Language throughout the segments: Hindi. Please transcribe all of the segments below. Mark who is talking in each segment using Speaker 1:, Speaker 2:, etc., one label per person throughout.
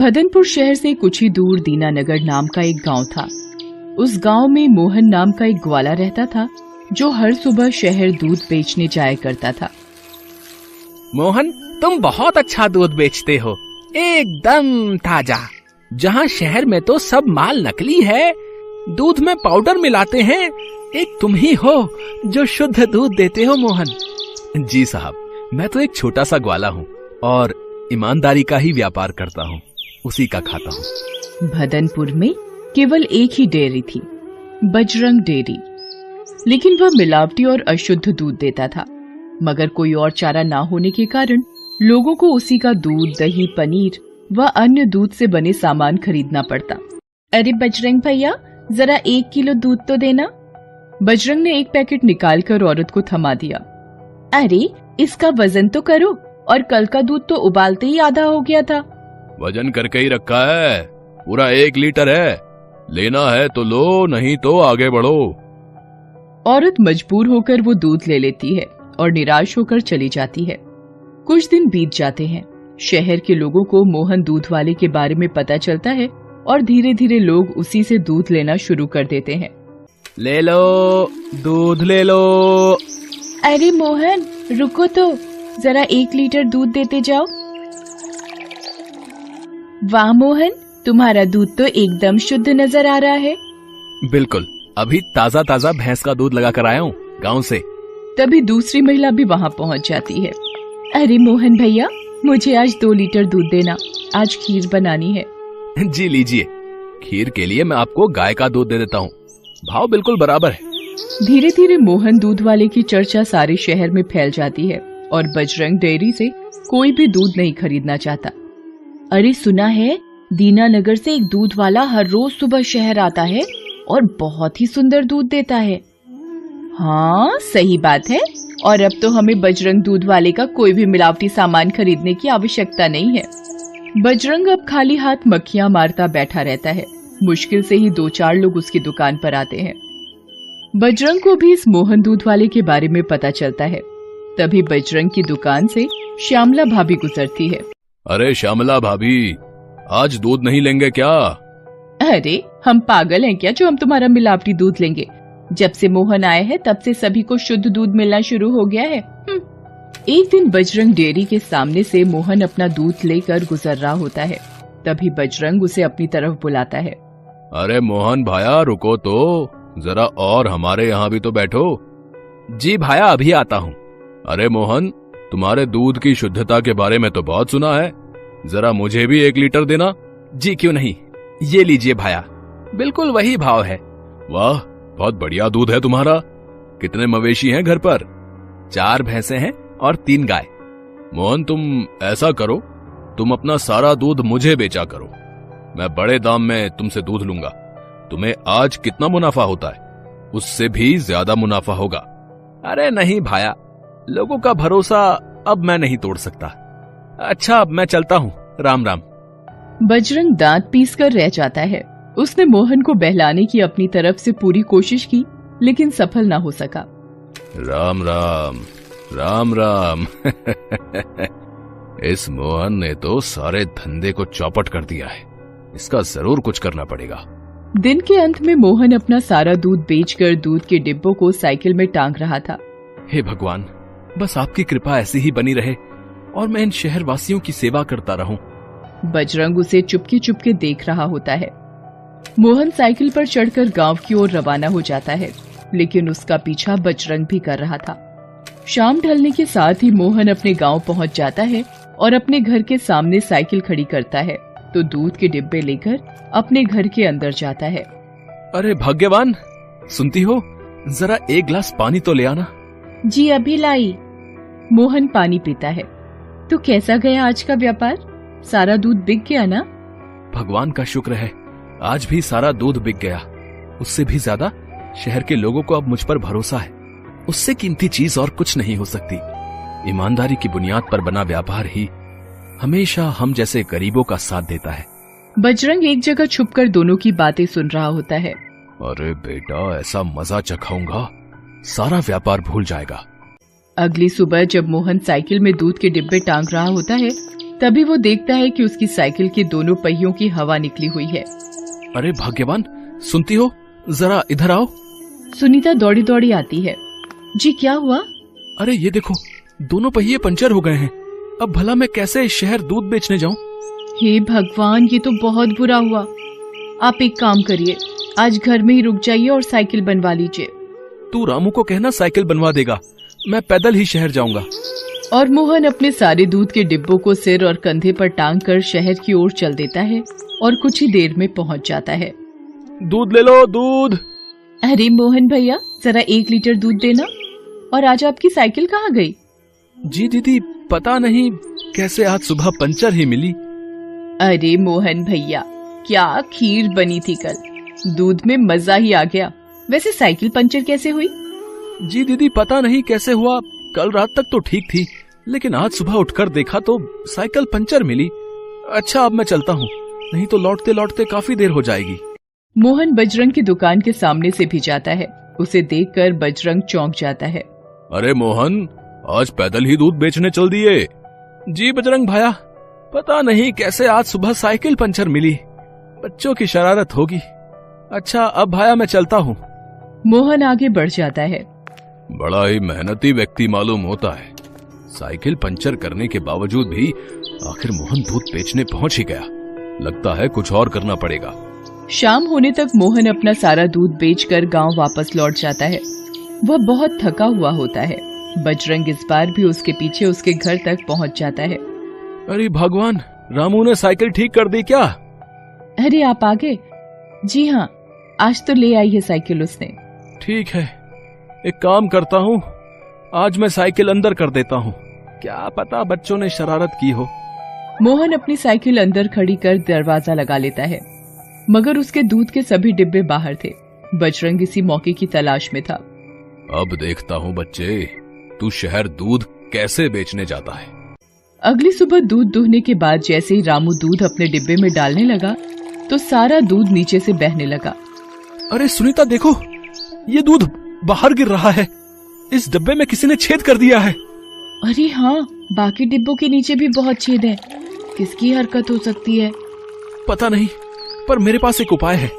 Speaker 1: भदनपुर शहर से कुछ ही दूर दीनानगर नाम का एक गांव था। उस गांव में मोहन नाम का एक ग्वाला रहता था जो हर सुबह शहर दूध बेचने जाया करता था।
Speaker 2: मोहन, तुम बहुत अच्छा दूध बेचते हो, एकदम ताजा। जहाँ शहर में तो सब माल नकली है, दूध में पाउडर मिलाते हैं, एक तुम ही हो जो शुद्ध दूध देते हो मोहन।
Speaker 3: जी साहब, मैं तो एक छोटा सा ग्वाला हूँ और ईमानदारी का ही व्यापार करता हूँ, उसी का खाता हूँ।
Speaker 1: भदनपुर में केवल एक ही डेयरी थी, बजरंग डेयरी, लेकिन वह मिलावटी और अशुद्ध दूध देता था। मगर कोई और चारा ना होने के कारण लोगों को उसी का दूध, दही, पनीर व अन्य दूध से बने सामान खरीदना पड़ता। अरे बजरंग भैया, जरा 1 किलो दूध तो देना। बजरंग ने एक पैकेट निकालकर औरत को थमा दिया। अरे इसका वजन तो करो, और कल का दूध तो उबालते ही आधा हो गया था।
Speaker 3: वजन करके ही रखा है, पूरा 1 लीटर है, लेना है तो लो, नहीं तो आगे बढ़ो।
Speaker 1: औरत मजबूर होकर वो दूध ले लेती है और निराश होकर चली जाती है। कुछ दिन बीत जाते हैं। शहर के लोगों को मोहन दूध वाले के बारे में पता चलता है और धीरे धीरे लोग उसी से दूध लेना शुरू कर देते हैं।
Speaker 3: ले लो दूध, ले लो।
Speaker 1: अरे मोहन रुको तो, जरा 1 लीटर दूध देते जाओ। वाह मोहन, तुम्हारा दूध तो एकदम शुद्ध नजर आ रहा है।
Speaker 3: बिल्कुल, अभी ताजा ताजा भैंस का दूध लगा कर आया हूँ गाँव से।
Speaker 1: तभी दूसरी महिला भी वहाँ पहुँच जाती है। अरे मोहन भैया, मुझे आज 2 लीटर दूध देना, आज खीर बनानी है।
Speaker 3: जी लीजिए, खीर के लिए मैं आपको गाय का दूध दे देता हूँ, भाव बिल्कुल बराबर है।
Speaker 1: धीरे धीरे मोहन दूध वाले की चर्चा सारे शहर में फैल जाती है और बजरंग डेयरी से कोई भी दूध नहीं खरीदना चाहता। अरे सुना है, दीनानगर से एक दूध वाला हर रोज सुबह शहर आता है और बहुत ही सुंदर दूध देता है। हाँ सही बात है, और अब तो हमें बजरंग दूध वाले का कोई भी मिलावटी सामान खरीदने की आवश्यकता नहीं है। बजरंग अब खाली हाथ मक्खियां मारता बैठा रहता है। मुश्किल से ही 2-4 लोग उसकी दुकान पर आते हैं। बजरंग को भी इस मोहन दूध वाले के बारे में पता चलता है। तभी बजरंग की दुकान से श्यामला भाभी गुजरती है।
Speaker 3: अरे श्यामला भाभी, आज दूध नहीं लेंगे क्या?
Speaker 1: अरे हम पागल हैं क्या जो हम तुम्हारा मिलावटी दूध लेंगे? जब से मोहन आए हैं तब से सभी को शुद्ध दूध मिलना शुरू हो गया है। एक दिन बजरंग डेयरी के सामने से मोहन अपना दूध लेकर गुजर रहा होता है। तभी बजरंग उसे अपनी तरफ बुलाता है।
Speaker 3: अरे मोहन भाया, रुको तो, जरा और हमारे यहाँ भी तो बैठो।
Speaker 2: जी भाया, अभी आता हूँ।
Speaker 3: अरे मोहन, तुम्हारे दूध की शुद्धता के बारे में तो बहुत सुना है, जरा मुझे भी 1 लीटर देना।
Speaker 2: जी क्यों नहीं, ये लीजिए भाया, बिल्कुल वही भाव है।
Speaker 3: वाह, बहुत बढ़िया दूध है तुम्हारा। कितने मवेशी हैं घर पर?
Speaker 2: 4 भैंसे हैं और 3 गाय।
Speaker 3: मोहन तुम ऐसा करो, तुम अपना सारा दूध मुझे बेचा करो, मैं बड़े दाम में तुमसे दूध लूंगा। तुम्हें आज कितना मुनाफा होता है, उससे भी ज्यादा मुनाफा होगा।
Speaker 2: अरे नहीं भाया, लोगों का भरोसा अब मैं नहीं तोड़ सकता। अच्छा, अब मैं चलता हूँ, राम राम।
Speaker 1: बजरंग दांत पीस कर रह जाता है। उसने मोहन को बहलाने की अपनी तरफ से पूरी कोशिश की, लेकिन सफल ना हो सका।
Speaker 3: राम राम, राम राम। इस मोहन ने तो सारे धंधे को चौपट कर दिया है, इसका जरूर कुछ करना पड़ेगा।
Speaker 1: दिन के अंत में मोहन अपना सारा दूध बेचकर दूध के डिब्बों को साइकिल में टांग रहा था।
Speaker 3: हे भगवान, बस आपकी कृपा ऐसी ही बनी रहे और मैं इन शहर वासियों की सेवा करता रहूं।
Speaker 1: बजरंग उसे चुपके चुपके देख रहा होता है। मोहन साइकिल पर चढ़कर गांव की ओर रवाना हो जाता है, लेकिन उसका पीछा बजरंग भी कर रहा था। शाम ढलने के साथ ही मोहन अपने गांव पहुंच जाता है और अपने घर के सामने साइकिल खड़ी करता है तो दूध के डिब्बे लेकर अपने घर के अंदर जाता है।
Speaker 3: अरे भाग्यवान, सुनती हो, जरा 1 गिलास पानी तो ले आना।
Speaker 1: जी अभी लाई। मोहन पानी पीता है। तो कैसा गया आज का व्यापार? सारा दूध बिक गया ना?
Speaker 3: भगवान का शुक्र है, आज भी सारा दूध बिक गया। उससे भी ज्यादा शहर के लोगों को अब मुझ पर भरोसा है। उससे कीमती चीज और कुछ नहीं हो सकती। ईमानदारी की बुनियाद पर बना व्यापार ही हमेशा हम जैसे गरीबों का साथ देता है।
Speaker 1: बजरंग एक जगह छुपकर दोनों की बातें सुन रहा होता है।
Speaker 3: अरे बेटा, ऐसा मजा चखाऊंगा, सारा व्यापार भूल जाएगा।
Speaker 1: अगली सुबह जब मोहन साइकिल में दूध के डिब्बे टांग रहा होता है तभी वो देखता है कि उसकी साइकिल के दोनों पहियों की हवा निकली हुई है।
Speaker 3: अरे भाग्यवान, सुनती हो, जरा इधर आओ।
Speaker 1: सुनीता दौड़ी दौड़ी आती है। जी क्या हुआ?
Speaker 3: अरे ये देखो, दोनों पहिए पंचर हो गए हैं। अब भला मैं कैसे शहर दूध बेचने जाऊं?
Speaker 1: हे भगवान, ये तो बहुत बुरा हुआ। आप एक काम करिए, आज घर में ही रुक जाइए और साइकिल बनवा लीजिए।
Speaker 3: तू रामू को कहना साइकिल बनवा देगा, मैं पैदल ही शहर जाऊंगा।
Speaker 1: और मोहन अपने सारे दूध के डिब्बों को सिर और कंधे पर टांग कर शहर की ओर चल देता है और कुछ ही देर में पहुंच जाता है।
Speaker 3: दूध ले लो, दूध।
Speaker 1: अरे मोहन भैया, जरा 1 लीटर दूध देना। और आज आपकी साइकिल कहाँ गई?
Speaker 3: जी दीदी, पता नहीं कैसे आज सुबह पंचर ही मिली।
Speaker 1: अरे मोहन भैया, क्या खीर बनी थी कल, दूध में मजा ही आ गया। वैसे साइकिल पंचर कैसे हुई?
Speaker 3: जी दीदी, पता नहीं कैसे हुआ, कल रात तक तो ठीक थी, लेकिन आज सुबह उठकर देखा तो साइकिल पंचर मिली। अच्छा, अब मैं चलता हूँ, नहीं तो लौटते लौटते काफी देर हो जाएगी।
Speaker 1: मोहन बजरंग की दुकान के सामने से भी जाता है। उसे देखकर बजरंग चौंक जाता है।
Speaker 3: अरे मोहन, आज पैदल ही दूध बेचने चल दिए? जी बजरंग भाया, पता नहीं कैसे आज सुबह साइकिल पंचर मिली, बच्चों की शरारत होगी। अच्छा, अब भाया मैं चलता हूँ।
Speaker 1: मोहन आगे बढ़ जाता है।
Speaker 3: बड़ा ही मेहनती व्यक्ति मालूम होता है। साइकिल पंचर करने के बावजूद भी आखिर मोहन दूध बेचने पहुंच ही गया। लगता है कुछ और करना पड़ेगा।
Speaker 1: शाम होने तक मोहन अपना सारा दूध बेचकर गांव वापस लौट जाता है। वह बहुत थका हुआ होता है। बजरंग इस बार भी उसके पीछे उसके घर तक पहुंच जाता है।
Speaker 3: अरे भगवान, रामू ने साइकिल ठीक कर दी क्या?
Speaker 1: अरे आप आ गए? जी हाँ, आज तो ले आई है साइकिल उसने।
Speaker 3: ठीक है, एक काम करता हूँ, आज मैं साइकिल अंदर कर देता हूँ, क्या पता बच्चों ने शरारत की हो।
Speaker 1: मोहन अपनी साइकिल अंदर खड़ी कर दरवाजा लगा लेता है, मगर उसके दूध के सभी डिब्बे बाहर थे। बजरंग इसी मौके की तलाश में था।
Speaker 3: अब देखता हूँ बच्चे, तू शहर दूध कैसे बेचने जाता है।
Speaker 1: अगली सुबह दूध दुहने के बाद जैसे ही रामू दूध अपने डिब्बे में डालने लगा तो सारा दूध नीचे से बहने लगा।
Speaker 3: अरे सुनीता देखो, ये दूध बाहर गिर रहा है। इस डिब्बे में किसी ने छेद कर दिया है।
Speaker 1: अरे हाँ, बाकी डिब्बों के नीचे भी बहुत छेद है। किसकी हरकत हो सकती है?
Speaker 3: पता नहीं, पर मेरे पास एक उपाय है।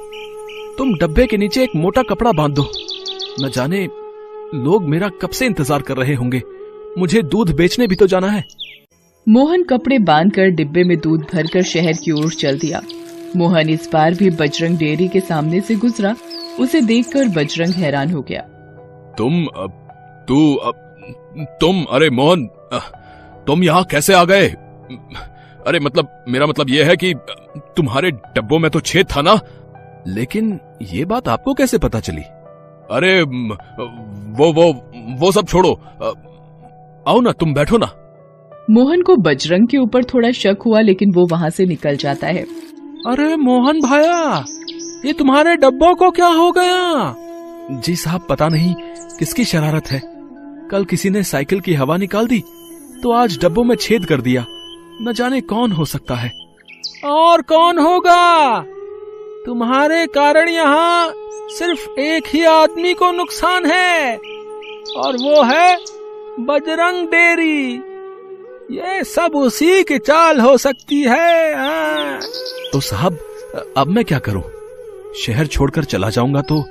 Speaker 3: तुम डब्बे के नीचे एक मोटा कपड़ा बांध दो। न जाने लोग मेरा कब से इंतजार कर रहे होंगे। मुझे दूध बेचने भी तो जाना है।
Speaker 1: मोहन कपड़े बांधकर डिब्बे में दूध भरकर शहर की ओर चल दिया। मोहन इस बार भी बजरंग डेयरी के सामने से गुजरा। उसे देखकर बजरंग हैरान हो गया।
Speaker 3: तुम अरे मोहन, तुम यहाँ कैसे आ गए? अरे मतलब मेरा मतलब यह है कि तुम्हारे डब्बों में तो छेद था ना, लेकिन ये बात आपको कैसे पता चली? अरे वो सब छोड़ो, आओ ना, तुम बैठो ना।
Speaker 1: मोहन को बजरंग के ऊपर थोड़ा शक हुआ, लेकिन वो वहाँ से निकल जाता है।
Speaker 3: अरे मोहन भाया, ये तुम्हारे डब्बों को क्या हो गया? जी साहब, पता नहीं किसकी शरारत है। कल किसी ने साइकिल की हवा निकाल दी तो आज डब्बों में छेद कर दिया। न जाने कौन हो सकता है। और कौन होगा? तुम्हारे कारण यहाँ सिर्फ एक ही आदमी को नुकसान है, और वो है बजरंग डेयरी। ये सब उसी की चाल हो सकती है। तो साहब, अब मैं क्या करूं? शहर छोड़कर चला जाऊंगा तो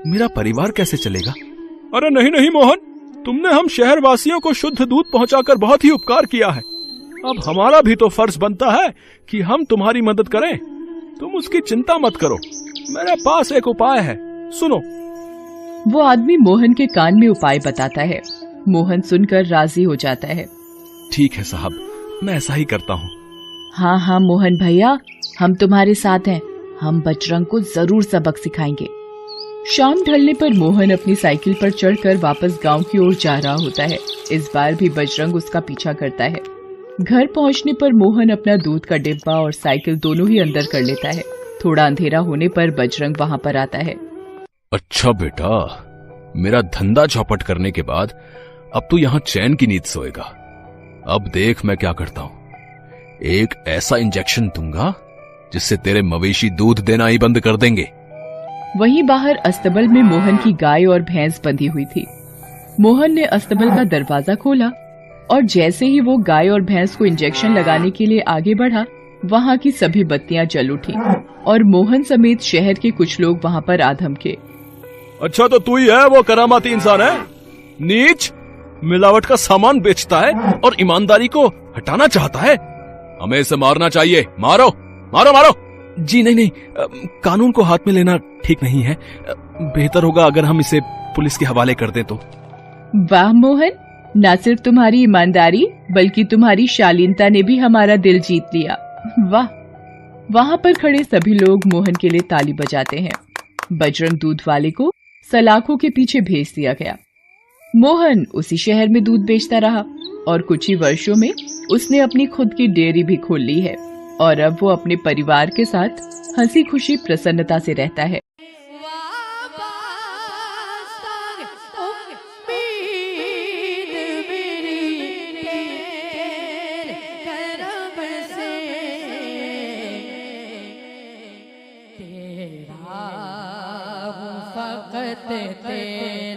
Speaker 3: मेरा परिवार कैसे चलेगा? अरे नहीं नहीं मोहन, तुमने हम शहर वासियों को शुद्ध दूध पहुंचाकर बहुत ही उपकार किया है। अब हमारा भी तो फर्ज बनता है कि हम तुम्हारी मदद करें। तुम उसकी चिंता मत करो, मेरे पास एक उपाय है, सुनो।
Speaker 1: वो आदमी मोहन के कान में उपाय बताता है। मोहन सुनकर राजी हो जाता है।
Speaker 3: ठीक है साहब, मैं ऐसा ही करता हूँ।
Speaker 1: हाँ हाँ मोहन भैया, हम तुम्हारे साथ हैं। हम बजरंग को जरूर सबक सिखाएंगे। शाम ढलने पर मोहन अपनी साइकिल पर चढ़कर वापस गांव की ओर जा रहा होता है। इस बार भी बजरंग उसका पीछा करता है। घर पहुंचने पर मोहन अपना दूध का डिब्बा और साइकिल दोनों ही अंदर कर लेता है। थोड़ा अंधेरा होने पर बजरंग वहां पर आता है।
Speaker 3: अच्छा बेटा, मेरा धंधा चौपट करने के बाद अब तू यहाँ चैन की नींद सोएगा। अब देख मैं क्या करता हूँ। एक ऐसा इंजेक्शन दूंगा जिससे तेरे मवेशी दूध देना ही बंद कर देंगे।
Speaker 1: वहीं बाहर अस्तबल में मोहन की गाय और भैंस बंधी हुई थी। मोहन ने अस्तबल का दरवाजा खोला। और जैसे ही वो गाय और भैंस को इंजेक्शन लगाने के लिए आगे बढ़ा, वहाँ की सभी बत्तियां जल उठी और मोहन समेत शहर के कुछ लोग वहाँ पर आ धमके।
Speaker 3: अच्छा, तो तू ही है वो करामाती इंसान है? नीच, मिलावट का सामान बेचता है और ईमानदारी को हटाना चाहता है। हमें इसे मारना चाहिए। मारो मारो मारो। जी नहीं, कानून को हाथ में लेना ठीक नहीं है। बेहतर होगा अगर हम इसे पुलिस के हवाले कर दें तो।
Speaker 1: वाह मोहन, न सिर्फ तुम्हारी ईमानदारी बल्कि तुम्हारी शालीनता ने भी हमारा दिल जीत लिया। वाह। वहाँ पर खड़े सभी लोग मोहन के लिए ताली बजाते हैं। बजरंग दूध वाले को सलाखों के पीछे भेज दिया गया। मोहन उसी शहर में दूध बेचता रहा और कुछ ही वर्षों में उसने अपनी खुद की डेयरी भी खोल ली है और अब वो अपने परिवार के साथ हंसी खुशी प्रसन्नता से रहता है।
Speaker 4: तेरा फकत तेरा